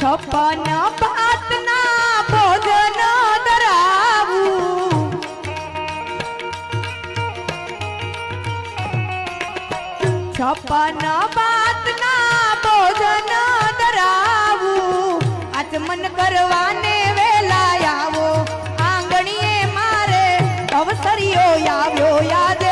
छप्पन भातना भोजन धरावू छप्पन भातना भोजन धरावू आचमन करवाने वेला आवो आंगणीए मारे अवसरियो આવ્યો યાદ